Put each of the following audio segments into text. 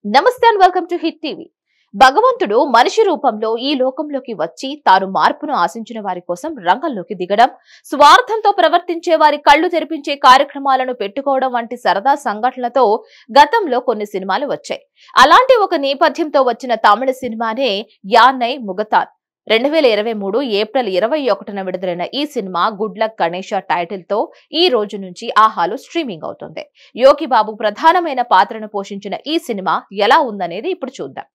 నమస్తే and welcome to hit TV. భగవంతుడు మనిషి రూపంలో ఈ లోకంలోకి వచ్చి తాను మార్పును ఆశించిన వారి కోసం రంగంలోకి దిగడం, స్వార్థంతో ప్రవర్తించే వారి కళ్లు తెరిపించే కార్యక్రమాలను పెట్టుకోవడం వంటి సరదా సంఘటనలతో గతంలో కొన్ని సినిమాలు వచ్చాయి. అలాంటి ఒక నేపథ్యంతో వచ్చిన తమిళ సినిమానే యాన్నై ముగతాన్. 2023 ఏప్రిల్ 21న విడుదలైన ఈ cinema good luck Ganesha title తో ఈ రోజు నుంచి ఆహాలో స్ట్రీమింగ్ అవుతుంది. యోగి బాబు ప్రధానమైన పాత్రను పోషించిన ఈ సినిమా ఎలా ఉందనేది ఇప్పుడు చూద్దాం.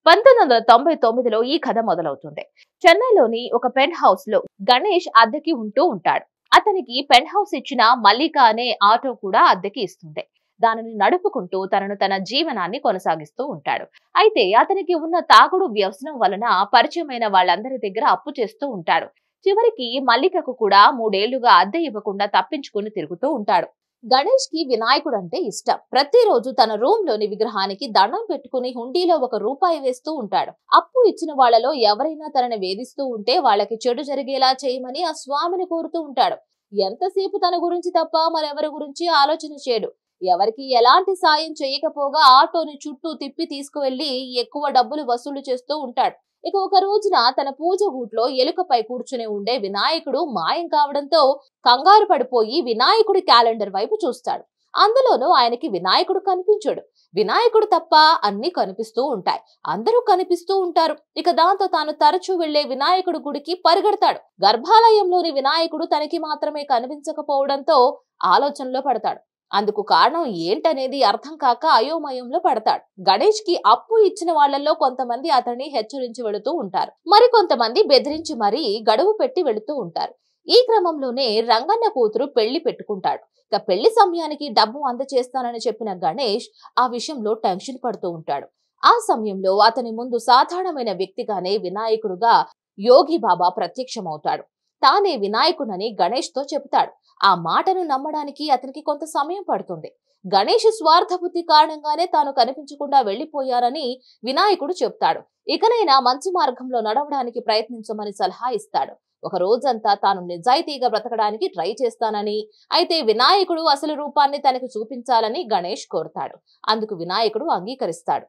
1999లో ఈ కథ మొదలవుతుంది. చెన్నైలోని ఒక పెంట్ హౌస్ లో గణేష్ అద్దెకి ఉంటూ ఉంటాడు. అతనికి పెంట్ హౌస్ ఇచ్చిన మల్లిక అనే ఆటో కూడా అద్దెకి ఇస్తుంది. దానిని నడుపుకుంటూ తన జీవనాన్ని కొనసాగిస్తూ ఉంటాడు. అయితే అతనికి ఉన్న తాగుడు వ్యసనం వలన పరిచయమైన వాళ్ళందరి దగ్గర అప్పు చేస్తూ ఉంటాడు. చివరికి మల్లికకు కూడా 3 ఏళ్లుగా అద్దె ఇవ్వకుండా తప్పించుకుని తిరుగుతూ ఉంటాడు. గణేష్ కి వినాయకుడు అంటే ఇష్టం. ప్రతిరోజు తన రూమ్ లోని విగ్రహానికి దండం పెట్టుకుని హుండీలో ₹1 వేస్తూ ఉంటాడు. అప్పు ఇచ్చిన వాళ్లలో ఎవరైనా తనని వేధిస్తూ ఉంటే వాళ్ళకి చెడు జరిగేలా చేయమని ఆ స్వామిని కోరుతూ ఉంటాడు. ఎంతసేపు తన గురించి తప్ప మరెవరి గురించి ఆలోచన చేయడు. ఎవరికి ఎలాంటి సాయం చేయకపోగా ఆటోని చుట్టూ తిప్పి తీసుకువెళ్లి ఎక్కువ డబ్బులు వసూలు చేస్తూ ఉంటాడు. ఇక ఒక రోజున తన పూజ గూట్లో ఎలుకపై కూర్చుని ఉండే వినాయకుడు మాయం కావడంతో కంగారు పడిపోయి వినాయకుడి క్యాలెండర్ వైపు చూస్తాడు. అందులోనూ ఆయనకి వినాయకుడు కనిపించడు. వినాయకుడు తప్ప అన్ని కనిపిస్తూ ఉంటాయి. అందరూ కనిపిస్తూ ఉంటారు. ఇక దాంతో తాను తరచూ వెళ్లే వినాయకుడి గుడికి పరిగెడతాడు. గర్భాలయంలోని వినాయకుడు తనకి మాత్రమే కనిపించకపోవడంతో ఆలోచనలో పడతాడు. అందుకు కారణం ఏంటనేది అర్థం కాక అయోమయంలో పడతాడు. గణేష్ కి అప్పు ఇచ్చిన వాళ్లలో కొంతమంది అతన్ని హెచ్చరించి వెళుతూ ఉంటారు. మరి కొంతమంది బెదిరించి మరీ గడువు పెట్టి వెళుతూ ఉంటారు. ఈ క్రమంలోనే రంగన్న కూతురు పెళ్లి పెట్టుకుంటాడు. ఇక పెళ్లి సమయానికి డబ్బు అందచేస్తానని చెప్పిన గణేష్ ఆ విషయంలో టెన్షన్ పడుతూ ఉంటాడు. ఆ సమయంలో అతని ముందు సాధారణమైన వ్యక్తిగానే వినాయకుడుగా యోగి బాబా ప్రత్యక్షమవుతాడు. తానే వినాయకుడని గణేష్ తో చెబుతాడు. ఆ మాటను నమ్మడానికి అతనికి కొంత సమయం పడుతుంది. గణేష్ స్వార్థ బుద్ధి కారణంగానే తాను కనిపించకుండా వెళ్లిపోయారని వినాయకుడు చెప్తాడు. ఇకనైనా మంచి మార్గంలో నడవడానికి ప్రయత్నించమని సలహా ఇస్తాడు. ఒక రోజంతా తాను నిజాయితీగా బ్రతకడానికి ట్రై చేస్తానని, అయితే వినాయకుడు అసలు రూపాన్ని తనకు చూపించాలని గణేష్ కోరుతాడు. అందుకు వినాయకుడు అంగీకరిస్తాడు.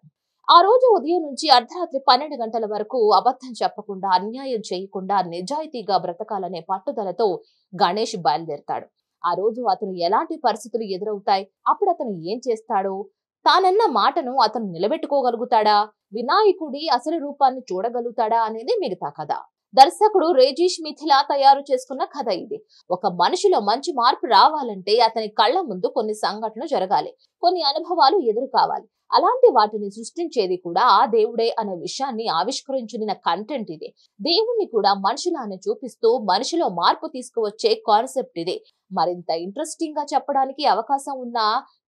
ఆ రోజు ఉదయం నుంచి అర్ధరాత్రి 12 గంటల వరకు అబద్ధం చెప్పకుండా, అన్యాయం చేయకుండా నిజాయితీగా బ్రతకాలనే పట్టుదలతో గణేష్ బయలుదేరతాడు. ఆ రోజు అతను ఎలాంటి పరిస్థితులు ఎదురవుతాయి, అప్పుడు అతను ఏం చేస్తాడు, తానన్న మాటను అతను నిలబెట్టుకోగలుగుతాడా, వినాయకుడి అసలు రూపాన్ని చూడగలుగుతాడా అనేది మిగతా కథ. దర్శకుడు రేజీష్ మిథిలా తయారు చేసుకున్న కథ ఇది. ఒక మనిషిలో మంచి మార్పు రావాలంటే అతని కళ్ల ముందు కొన్ని సంఘటనలు జరగాలి, కొన్ని అనుభవాలు ఎదురు కావాలి. అలాంటి వాటిని సృష్టించేది కూడా ఆ దేవుడే అనే విషయాన్ని ఆవిష్కరించిన కంటెంట్ ఇది. దేవుణ్ణి కూడా మనిషిలానే చూపిస్తూ మనిషిలో మార్పు తీసుకువచ్చే కాన్సెప్ట్ ఇది. మరింత ఇంట్రెస్టింగ్ గా చెప్పడానికి అవకాశం ఉన్న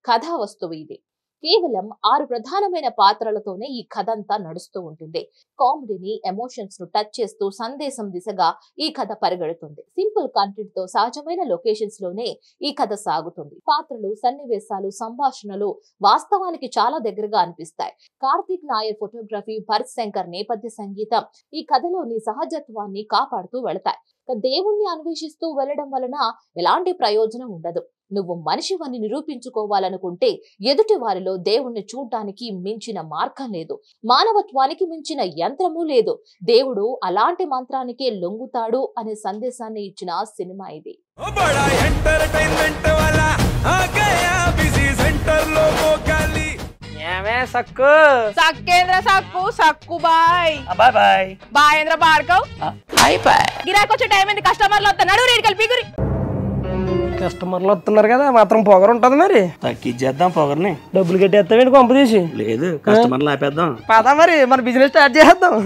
కథా వస్తువు ఇది. కేవలం 6 ప్రధానమైన పాత్రలతోనే ఈ కథ అంతా నడుస్తూ ఉంటుంది. కామెడీని, ఎమోషన్స్ ను టచ్ చేస్తూ సందేశం దిశగా ఈ కథ పరిగెడుతుంది. సింపుల్ కంటెంట్ తో సహజమైన లొకేషన్స్ లోనే ఈ కథ సాగుతుంది. పాత్రలు, సన్నివేశాలు, సంభాషణలు వాస్తవానికి చాలా దగ్గరగా అనిపిస్తాయి. కార్తిక్ నాయర్ ఫోటోగ్రఫీ, భరత్ శంకర్ నేపథ్య సంగీతం ఈ కథలోని సహజత్వాన్ని కాపాడుతూ వెళతాయి. దేవుణ్ణి అన్వేషిస్తూ వెళ్లడం వలన ఎలాంటి ప్రయోజనం ఉండదు. నువ్వు మనిషివని నిరూపించుకోవాలనుకుంటే ఎదుటి వారిలో దేవుణ్ణి చూడ్డానికి మించిన మార్గం లేదు. మానవత్వానికి మించిన యంత్రము లేదు. దేవుడు అలాంటి మంత్రానికే లొంగుతాడు అనే సందేశాన్ని ఇచ్చిన సినిమా ఇది. సక్కు సక్కేంద్ర సక్కు సక్కు బాయ్ బాయ్ బాయ్ బాయేంద్ర భార్గవ్ బాయ్ బాయ్. గిరాకి వచ్చే టైం ఏంది, కస్టమర్లు వస్తున్నాడు, రేటు కలిపి కస్టమర్లు వస్తున్నారు కదా, మాత్రం పొగరు ఉంటది. మరి తగ్గిచ్చేద్దాం పొగర్ని. డబ్బులు కట్టేస్తావేంటి కొంప తీసి? లేదు, కస్టమర్లు ఆపేద్దాం. పదా మరి మన బిజినెస్ స్టార్ట్ చేద్దాం.